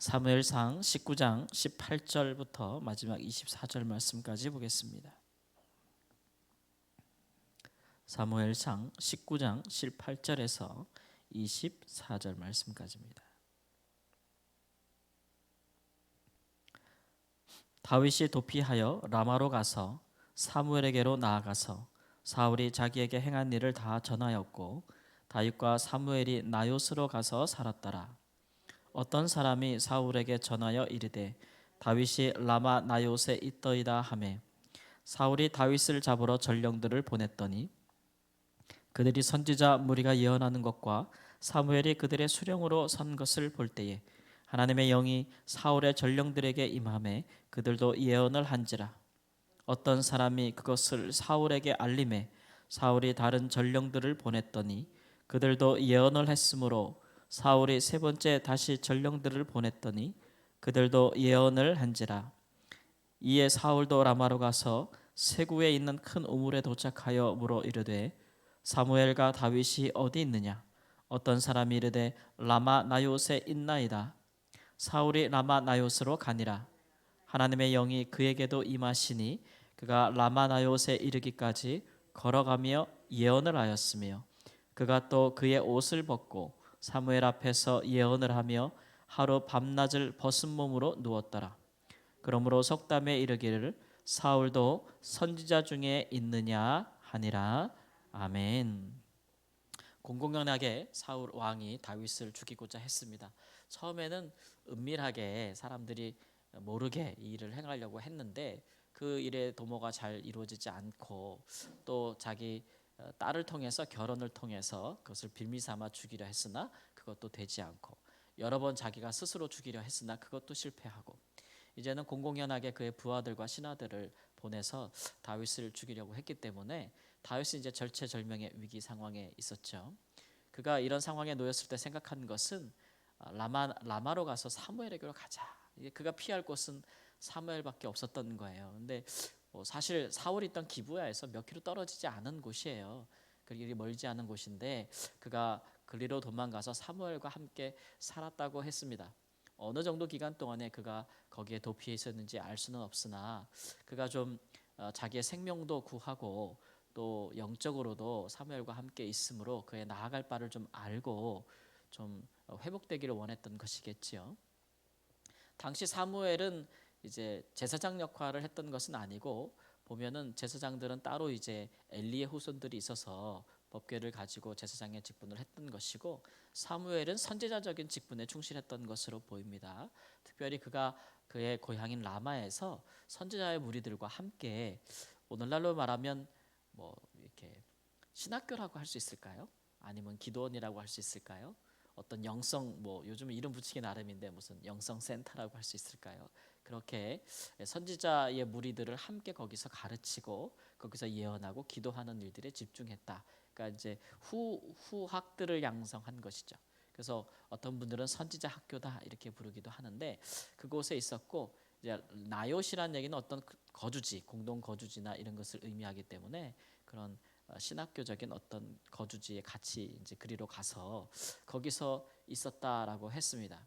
사무엘상 19장 18절부터 마지막 24절 말씀까지 보겠습니다. 사무엘상 19장 18절에서 24절 말씀까지입니다. 다윗이 도피하여 라마로 가서 사무엘에게로 나아가서 사울이 자기에게 행한 일을 다 전하였고 다윗과 사무엘이 나요스로 가서 살았더라. 어떤 사람이 사울에게 전하여 이르되 다윗이 라마 나요스에 있더이다 하매 사울이 다윗을 잡으러 전령들을 보냈더니 그들이 선지자 무리가 예언하는 것과 사무엘이 그들의 수령으로 선 것을 볼 때에 하나님의 영이 사울의 전령들에게 임하매 그들도 예언을 한지라. 어떤 사람이 그것을 사울에게 알림해 사울이 다른 전령들을 보냈더니 그들도 예언을 했으므로 사울이 세 번째 다시 전령들을 보냈더니 그들도 예언을 한지라. 이에 사울도 라마로 가서 세구에 있는 큰 우물에 도착하여 물어 이르되 사무엘과 다윗이 어디 있느냐? 어떤 사람이 이르되 라마 나요스에 있나이다. 사울이 라마 나요스로 가니라. 하나님의 영이 그에게도 임하시니 그가 라마 나요스에 이르기까지 걸어가며 예언을 하였으며 그가 또 그의 옷을 벗고 사무엘 앞에서 예언을 하며 하루 밤낮을 벗은 몸으로 누웠더라. 그러므로 속담에 이르기를 사울도 선지자 중에 있느냐 하니라. 아멘. 공공연하게 사울 왕이 다윗을 죽이고자 했습니다. 처음에는 은밀하게 사람들이 모르게 이 일을 행하려고 했는데 그 일의 도모가 잘 이루어지지 않고 또 자기 딸을 통해서 결혼을 통해서 그것을 빌미 삼아 죽이려 했으나 그것도 되지 않고 여러 번 자기가 스스로 죽이려 했으나 그것도 실패하고 이제는 공공연하게 그의 부하들과 신하들을 보내서 다윗을 죽이려고 했기 때문에 다윗은 이제 절체절명의 위기 상황에 있었죠. 그가 이런 상황에 놓였을 때 생각한 것은 라마로 가서 사무엘에게로 가자. 그가 피할 곳은 사무엘밖에 없었던 거예요. 근데 사실 사울이 있던 기브야에서 몇 킬로 떨어지지 않은 곳이에요. 그리 멀지 않은 곳인데 그가 그리로 도망가서 사무엘과 함께 살았다고 했습니다. 어느 정도 기간 동안에 그가 거기에 도피해 있었는지 알 수는 없으나 그가 좀 자기의 생명도 구하고 또 영적으로도 사무엘과 함께 있으므로 그의 나아갈 바를 좀 알고 좀 회복되기를 원했던 것이겠지요. 당시 사무엘은 이제 제사장 역할을 했던 것은 아니고 보면은 제사장들은 따로 이제 엘리의 후손들이 있어서 법궤를 가지고 제사장의 직분을 했던 것이고 사무엘은 선지자적인 직분에 충실했던 것으로 보입니다. 특별히 그가 그의 고향인 라마에서 선지자의 무리들과 함께 오늘날로 말하면 뭐 이렇게 신학교라고 할 수 있을까요? 아니면 기도원이라고 할 수 있을까요? 어떤 영성 뭐 요즘 이름 붙이기 나름인데 무슨 영성 센터라고 할 수 있을까요? 그렇게 선지자의 무리들을 함께 거기서 가르치고 거기서 예언하고 기도하는 일들에 집중했다. 그러니까 이제 후학들을 양성한 것이죠. 그래서 어떤 분들은 선지자 학교다 이렇게 부르기도 하는데 그곳에 있었고 이제 나요시라는 얘기는 어떤 거주지, 공동 거주지나 이런 것을 의미하기 때문에 그런 신학교적인 어떤 거주지에 같이 이제 그리로 가서 거기서 있었다라고 했습니다.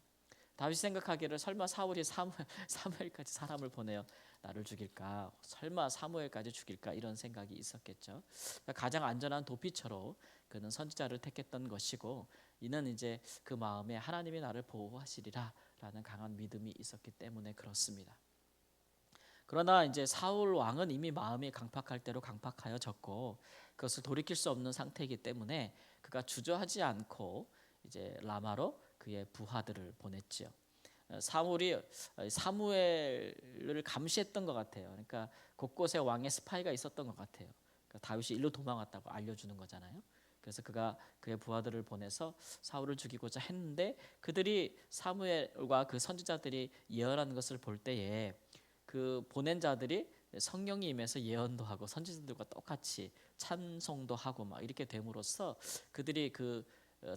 다윗이 생각하기를 설마 사울이 사무엘까지 사람을 보내어 나를 죽일까? 설마 사무엘까지 죽일까? 이런 생각이 있었겠죠. 그러니까 가장 안전한 도피처로 그는 선지자를 택했던 것이고 이는 이제 그 마음에 하나님이 나를 보호하시리라라는 강한 믿음이 있었기 때문에 그렇습니다. 그러나 이제 사울 왕은 이미 마음이 강팍할 대로 강팍하여졌고 그것을 돌이킬 수 없는 상태이기 때문에 그가 주저하지 않고 이제 라마로 그의 부하들을 보냈지요. 사울이 사무엘을 감시했던 것 같아요. 그러니까 곳곳에 왕의 스파이가 있었던 것 같아요. 그러니까 다윗이 일로 도망왔다고 알려주는 거잖아요. 그래서 그가 그의 부하들을 보내서 사울을 죽이고자 했는데 그들이 사무엘과 그 선지자들이 예언하는 것을 볼 때에 그 보낸 자들이 성령이 임해서 예언도 하고 선지자들과 똑같이 찬송도 하고 막 이렇게 됨으로써 그들이 그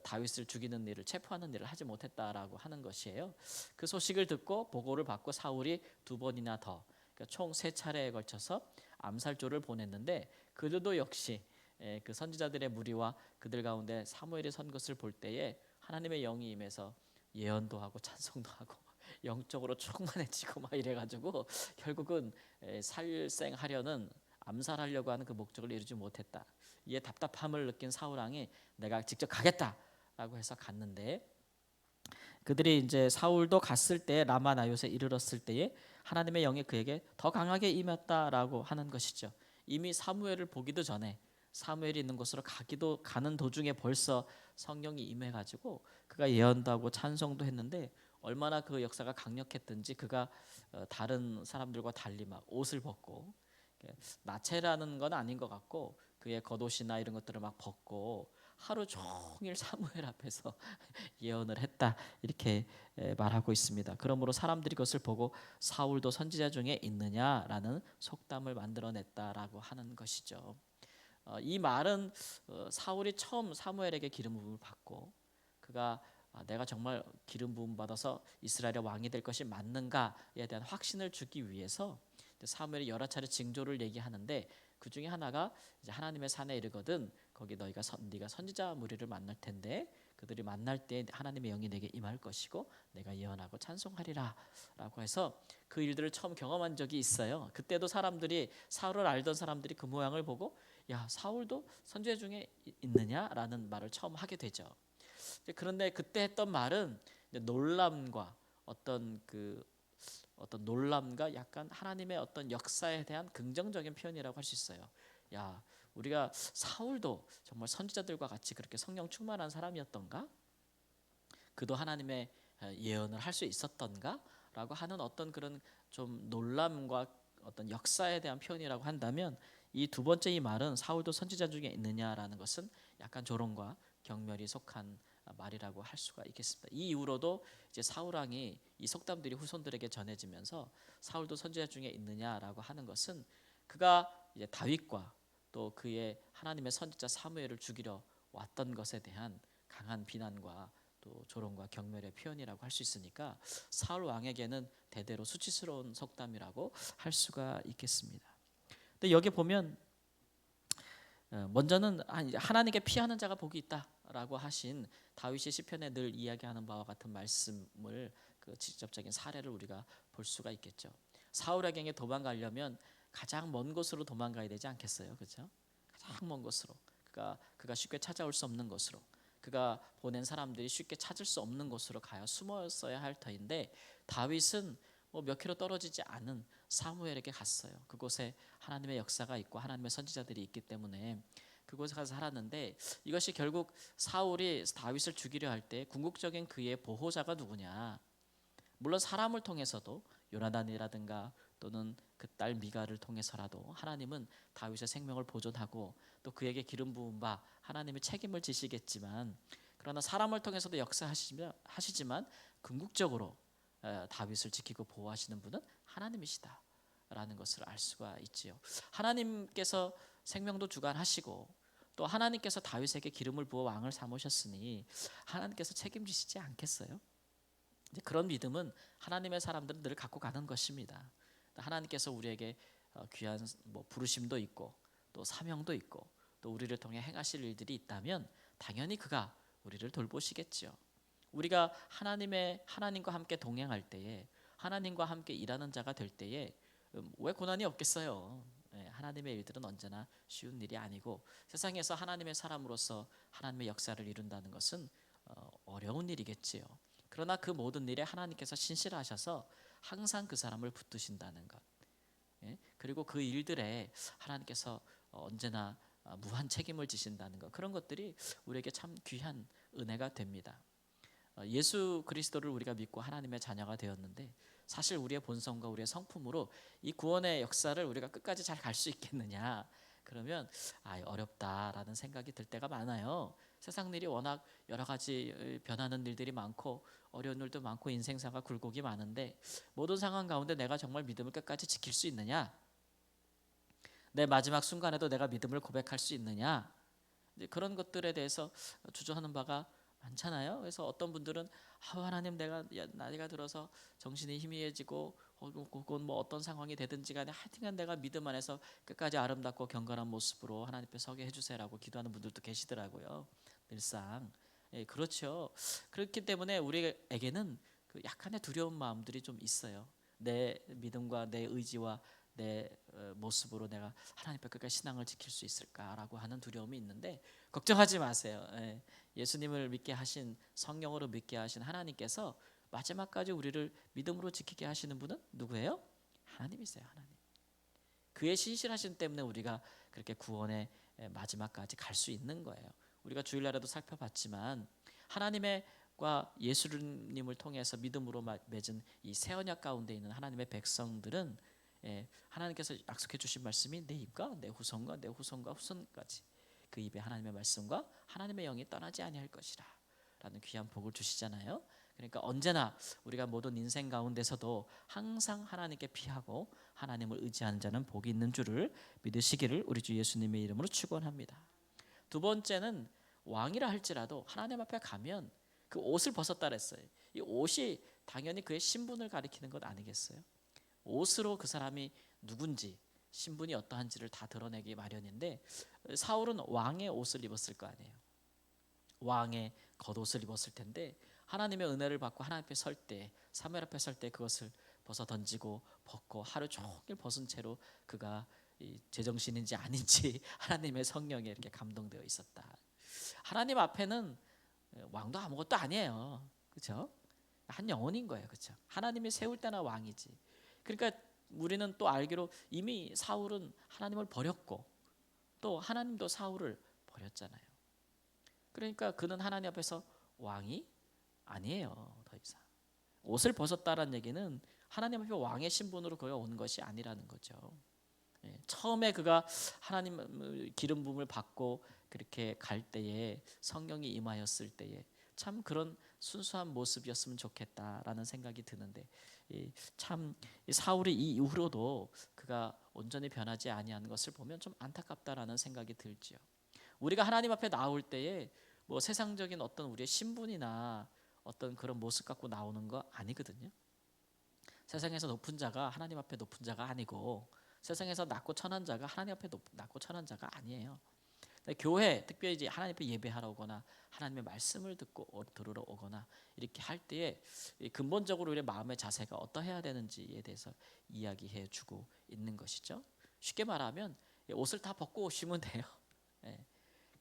다윗을 죽이는 일을 체포하는 일을 하지 못했다라고 하는 것이에요. 그 소식을 듣고 보고를 받고 사울이 두 번이나 더 그러니까 총 세 차례에 걸쳐서 암살조를 보냈는데 그들도 역시 그 선지자들의 무리와 그들 가운데 사무엘이 선 것을 볼 때에 하나님의 영이 임해서 예언도 하고 찬송도 하고 영적으로 충만해지고 막 이래가지고 결국은 살생하려는 암살하려고 하는 그 목적을 이루지 못했다. 이에 답답함을 느낀 사울 왕이 내가 직접 가겠다라고 해서 갔는데, 그들이 이제 사울도 갔을 때 라마 나요스에 이르렀을 때에 하나님의 영이 그에게 더 강하게 임했다라고 하는 것이죠. 이미 사무엘을 보기도 전에 사무엘이 있는 곳으로 가는 도중에 벌써 성령이 임해가지고 그가 예언도 하고 찬송도 했는데, 얼마나 그 역사가 강력했든지 그가 다른 사람들과 달리 막 옷을 벗고, 나체라는 건 아닌 것 같고 그의 겉옷이나 이런 것들을 막 벗고 하루 종일 사무엘 앞에서 예언을 했다, 이렇게 말하고 있습니다. 그러므로 사람들이 그것을 보고 사울도 선지자 중에 있느냐라는 속담을 만들어냈다라고 하는 것이죠. 이 말은 사울이 처음 사무엘에게 기름 부음을 받고 그가 내가 정말 기름 부음 받아서 이스라엘의 왕이 될 것이 맞는가에 대한 확신을 주기 위해서 사무엘이 여러 차례 징조를 얘기하는데, 그 중에 하나가 이제 하나님의 산에 이르거든 거기 네가 선지자 무리를 만날 텐데 그들이 만날 때 하나님의 영이 내게 임할 것이고 내가 예언하고 찬송하리라라고 해서 그 일들을 처음 경험한 적이 있어요. 그때도 사람들이, 사울을 알던 사람들이 그 모양을 보고 야, 사울도 선지자 중에 있느냐라는 말을 처음 하게 되죠. 그런데 그때 했던 말은 놀람과 어떤 놀람과 약간 하나님의 어떤 역사에 대한 긍정적인 표현이라고 할 수 있어요. 야, 우리가 사울도 정말 선지자들과 같이 그렇게 성령 충만한 사람이었던가? 그도 하나님의 예언을 할 수 있었던가? 라고 하는 어떤 그런 좀 놀람과 어떤 역사에 대한 표현이라고 한다면, 이 두 번째 이 말은 사울도 선지자 중에 있느냐라는 것은 약간 조롱과 경멸이 속한 말이라고 할 수가 있겠습니다. 이 이후로도 이제 사울 왕이 이 속담들이 후손들에게 전해지면서 사울도 선지자 중에 있느냐라고 하는 것은 그가 이제 다윗과 또 그의 하나님의 선지자 사무엘을 죽이려 왔던 것에 대한 강한 비난과 또 조롱과 경멸의 표현이라고 할 수 있으니까 사울 왕에게는 대대로 수치스러운 속담이라고 할 수가 있겠습니다. 근데 여기 보면 먼저는 하나님께 피하는 자가 복이 있다라고 하신 다윗의 시편에 늘 이야기하는 바와 같은 말씀을, 그 직접적인 사례를 우리가 볼 수가 있겠죠. 사울에게 도망가려면 가장 먼 곳으로 도망가야 되지 않겠어요, 그렇죠? 가장 먼 곳으로, 그가 쉽게 찾아올 수 없는 곳으로, 그가 보낸 사람들이 쉽게 찾을 수 없는 곳으로 가야 숨었어야 할 터인데, 다윗은 뭐 몇 킬로 떨어지지 않은 사무엘에게 갔어요. 그곳에 하나님의 역사가 있고 하나님의 선지자들이 있기 때문에 그곳에 가서 살았는데, 이것이 결국 사울이 다윗을 죽이려 할 때 궁극적인 그의 보호자가 누구냐, 물론 사람을 통해서도 요나단이라든가 또는 그 딸 미가를 통해서라도 하나님은 다윗의 생명을 보존하고 또 그에게 기름 부은 바 하나님의 책임을 지시겠지만, 그러나 사람을 통해서도 역사하시지만 궁극적으로 다윗을 지키고 보호하시는 분은 하나님이시다라는 것을 알 수가 있지요. 하나님께서 생명도 주관하시고 또 하나님께서 다윗에게 기름을 부어 왕을 삼으셨으니 하나님께서 책임지시지 않겠어요? 이제 그런 믿음은 하나님의 사람들은 늘 갖고 가는 것입니다. 하나님께서 우리에게 귀한 부르심도 있고 또 사명도 있고 또 우리를 통해 행하실 일들이 있다면 당연히 그가 우리를 돌보시겠죠. 우리가 하나님과 함께 동행할 때에, 하나님과 함께 일하는 자가 될 때에 왜 고난이 없겠어요? 하나님의 일들은 언제나 쉬운 일이 아니고 세상에서 하나님의 사람으로서 하나님의 역사를 이룬다는 것은 어려운 일이겠지요. 그러나 그 모든 일에 하나님께서 신실하셔서 항상 그 사람을 붙드신다는 것, 그리고 그 일들에 하나님께서 언제나 무한 책임을 지신다는 것, 그런 것들이 우리에게 참 귀한 은혜가 됩니다. 예수 그리스도를 우리가 믿고 하나님의 자녀가 되었는데 사실 우리의 본성과 우리의 성품으로 이 구원의 역사를 우리가 끝까지 잘 갈 수 있겠느냐, 그러면 어렵다라는 생각이 들 때가 많아요. 세상 일이 워낙 여러 가지 변하는 일들이 많고 어려운 일도 많고 인생사가 굴곡이 많은데, 모든 상황 가운데 내가 정말 믿음을 끝까지 지킬 수 있느냐, 내 마지막 순간에도 내가 믿음을 고백할 수 있느냐, 그런 것들에 대해서 주저하는 바가 많잖아요. 그래서 어떤 분들은 하나님, 내가 나이가 들어서 정신이 희미해지고 혹은 뭐 어떤 상황이 되든지 간에 하여튼간 내가 믿음 안에서 끝까지 아름답고 경건한 모습으로 하나님 앞에 서게 해주세요라고 기도하는 분들도 계시더라고요. 늘상. 그렇죠. 그렇기 때문에 우리에게는 그 약간의 두려운 마음들이 좀 있어요. 내 믿음과 내 의지와 내 모습으로 내가 하나님 앞에 끝까지 신앙을 지킬 수 있을까라고 하는 두려움이 있는데 걱정하지 마세요. 예수님을 믿게 하신, 성령으로 믿게 하신 하나님께서 마지막까지 우리를 믿음으로 지키게 하시는 분은 누구예요? 하나님이세요. 하나님. 그의 신실하심 때문에 우리가 그렇게 구원의 마지막까지 갈 수 있는 거예요. 우리가 주일날에도 살펴봤지만 하나님과 예수님을 통해서 믿음으로 맺은 이 새 언약 가운데 있는 하나님의 백성들은 하나님께서 약속해 주신 말씀이 내 입과 내 후손과 내 후손과 후손까지 그 입에 하나님의 말씀과 하나님의 영이 떠나지 아니할 것이라 라는 귀한 복을 주시잖아요. 그러니까 언제나 우리가 모든 인생 가운데서도 항상 하나님께 피하고 하나님을 의지하는 자는 복이 있는 줄을 믿으시기를 우리 주 예수님의 이름으로 축원합니다. 두 번째는 왕이라 할지라도 하나님 앞에 가면 그 옷을 벗었다 그랬어요. 이 옷이 당연히 그의 신분을 가리키는 것 아니겠어요? 옷으로 그 사람이 누군지, 신분이 어떠한지를 다 드러내기 마련인데 사울은 왕의 옷을 입었을 거 아니에요. 왕의 겉옷을 입었을 텐데 하나님의 은혜를 받고 하나님 앞에 설 때, 사무엘 앞에 설 때 그것을 벗어 던지고 벗고 하루 종일 벗은 채로 그가 제정신인지 아닌지 하나님의 성령에 이렇게 감동되어 있었다. 하나님 앞에는 왕도 아무것도 아니에요. 그렇죠? 한 영혼인 거예요. 그렇죠? 하나님이 세울 때나 왕이지. 그러니까 우리는 또 알기로 이미 사울은 하나님을 버렸고 또 하나님도 사울을 버렸잖아요. 그러니까 그는 하나님 앞에서 왕이 아니에요. 더 이상. 옷을 벗었다라는 얘기는 하나님 앞에 왕의 신분으로 그가 온 것이 아니라는 거죠. 처음에 그가 하나님 기름 부음을 받고 그렇게 갈 때에 성령이 임하였을 때에 참 그런 순수한 모습이었으면 좋겠다라는 생각이 드는데 참 사울이 이 이후로도 그가 온전히 변하지 아니한 것을 보면 좀 안타깝다라는 생각이 들지요. 우리가 하나님 앞에 나올 때에 뭐 세상적인 어떤 우리의 신분이나 어떤 그런 모습 갖고 나오는 거 아니거든요. 세상에서 높은 자가 하나님 앞에 높은 자가 아니고 세상에서 낮고 천한 자가 하나님 앞에 낮고 천한 자가 아니에요. 교회 특별히 이제 하나님 앞에 예배하러 오거나 하나님의 말씀을 듣고 들으러 오거나 이렇게 할 때에 근본적으로 우리의 마음의 자세가 어떠해야 되는지에 대해서 이야기해 주고 있는 것이죠. 쉽게 말하면 옷을 다 벗고 오시면 돼요.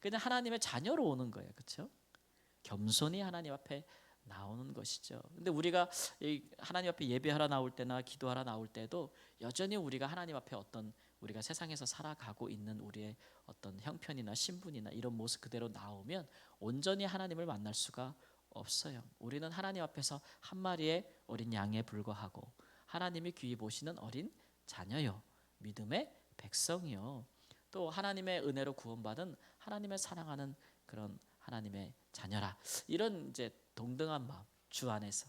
그냥 하나님의 자녀로 오는 거예요. 그렇죠? 겸손히 하나님 앞에 나오는 것이죠. 근데 우리가 하나님 앞에 예배하러 나올 때나 기도하러 나올 때도 여전히 우리가 하나님 앞에 어떤 우리가 세상에서 살아가고 있는 우리의 어떤 형편이나 신분이나 이런 모습 그대로 나오면 온전히 하나님을 만날 수가 없어요. 우리는 하나님 앞에서 한 마리의 어린 양에 불과하고 하나님이 귀히 보시는 어린 자녀요. 믿음의 백성이요. 또 하나님의 은혜로 구원받은 하나님의 사랑하는 그런 하나님의 자녀라. 이런 이제 동등한 마음 주 안에서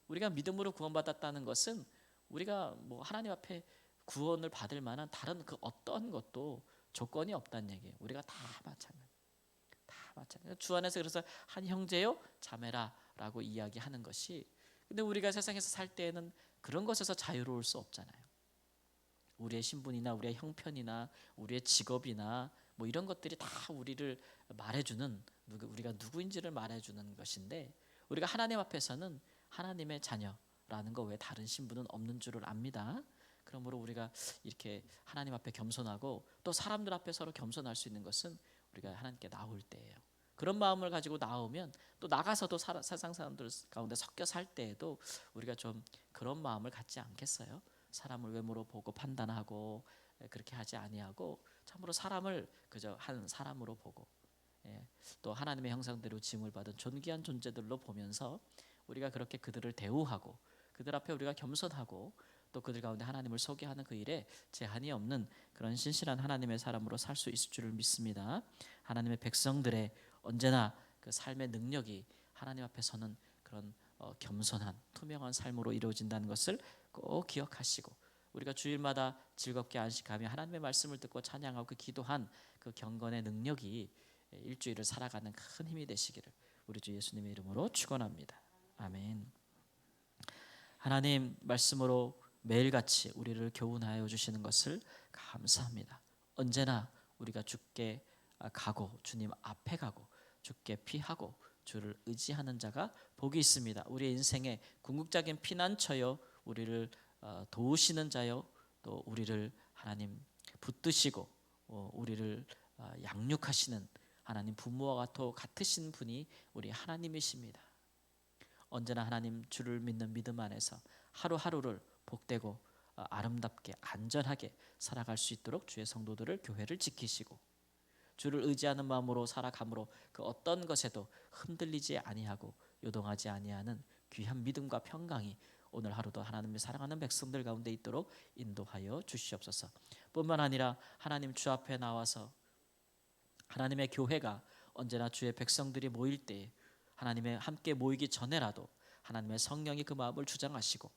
우리가 믿음으로 구원받았다는 것은 우리가 뭐 하나님 앞에 구원을 받을 만한 다른 그 어떤 것도 조건이 없다는 얘기예요. 우리가 다 마찬가지. 다 마찬가지. 주 안에서 그래서 한 형제요 자매라라고 이야기하는 것이 근데 우리가 세상에서 살 때에는 그런 것에서 자유로울 수 없잖아요. 우리의 신분이나 우리의 형편이나 우리의 직업이나 뭐 이런 것들이 다 우리를 말해주는 우리가 누구인지를 말해주는 것인데 우리가 하나님 앞에서는 하나님의 자녀라는 거 외에 다른 신분은 없는 줄을 압니다. 그러므로 우리가 이렇게 하나님 앞에 겸손하고 또 사람들 앞에 서로 겸손할 수 있는 것은 우리가 하나님께 나올 때예요. 그런 마음을 가지고 나오면 또 나가서도 세상 사람들 가운데 섞여 살 때에도 우리가 좀 그런 마음을 갖지 않겠어요? 사람을 외모로 보고 판단하고 그렇게 하지 아니하고 참으로 사람을 그저 한 사람으로 보고 또 하나님의 형상대로 지음을 받은 존귀한 존재들로 보면서 우리가 그렇게 그들을 대우하고 그들 앞에 우리가 겸손하고 또 그들 가운데 하나님을 소개하는 그 일에 제한이 없는 그런 신실한 하나님의 사람으로 살 수 있을 줄을 믿습니다. 하나님의 백성들의 언제나 그 삶의 능력이 하나님 앞에서는 그런 겸손한 투명한 삶으로 이루어진다는 것을 꼭 기억하시고 우리가 주일마다 즐겁게 안식하며 하나님의 말씀을 듣고 찬양하고 기도한 그 경건의 능력이 일주일을 살아가는 큰 힘이 되시기를 우리 주 예수님의 이름으로 축원합니다. 아멘. 하나님 말씀으로 매일같이 우리를 교훈하여 주시는 것을 감사합니다. 언제나 우리가 주께 가고 주님 앞에 가고 주께 피하고 주를 의지하는 자가 복이 있습니다. 우리의 인생의 궁극적인 피난처요, 우리를 도우시는 자요, 또 우리를 하나님 붙드시고 우리를 양육하시는 하나님 부모와 같으신 분이 우리 하나님이십니다. 언제나 하나님 주를 믿는 믿음 안에서 하루하루를 복되고 아름답게 안전하게 살아갈 수 있도록 주의 성도들을, 교회를 지키시고 주를 의지하는 마음으로 살아감으로 그 어떤 것에도 흔들리지 아니하고 요동하지 아니하는 귀한 믿음과 평강이 오늘 하루도 하나님의 사랑하는 백성들 가운데 있도록 인도하여 주시옵소서. 뿐만 아니라 하나님 주 앞에 나와서 하나님의 교회가 언제나 주의 백성들이 모일 때 하나님의 함께 모이기 전에라도 하나님의 성령이 그 마음을 주장하시고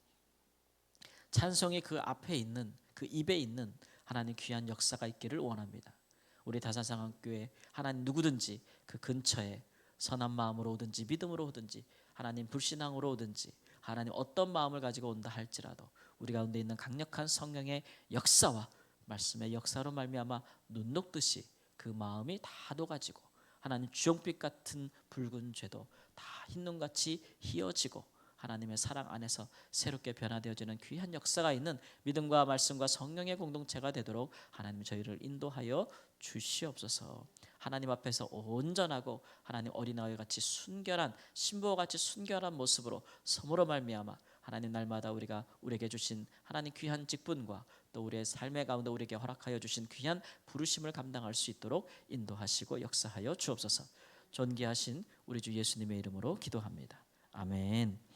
찬송이 그 앞에 있는, 그 입에 있는 하나님 귀한 역사가 있기를 원합니다. 우리 다사상한교회 하나님 누구든지 그 근처에 선한 마음으로 오든지 믿음으로 오든지 하나님 불신앙으로 오든지 하나님 어떤 마음을 가지고 온다 할지라도 우리 가운데 있는 강력한 성령의 역사와 말씀의 역사로 말미암아 눈 녹듯이 그 마음이 다 녹아지고 하나님 주홍빛 같은 붉은 죄도 다 흰눈같이 희어지고 하나님의 사랑 안에서 새롭게 변화되어지는 귀한 역사가 있는 믿음과 말씀과 성령의 공동체가 되도록 하나님 저희를 인도하여 주시옵소서. 하나님 앞에서 온전하고 하나님 어린아이 같이 순결한 신부와 같이 순결한 모습으로 섬으로 말미암아 하나님 날마다 우리에게 주신 하나님 귀한 직분과 또 우리의 삶의 가운데 우리에게 허락하여 주신 귀한 부르심을 감당할 수 있도록 인도하시고 역사하여 주옵소서. 존귀하신 우리 주 예수님의 이름으로 기도합니다. 아멘.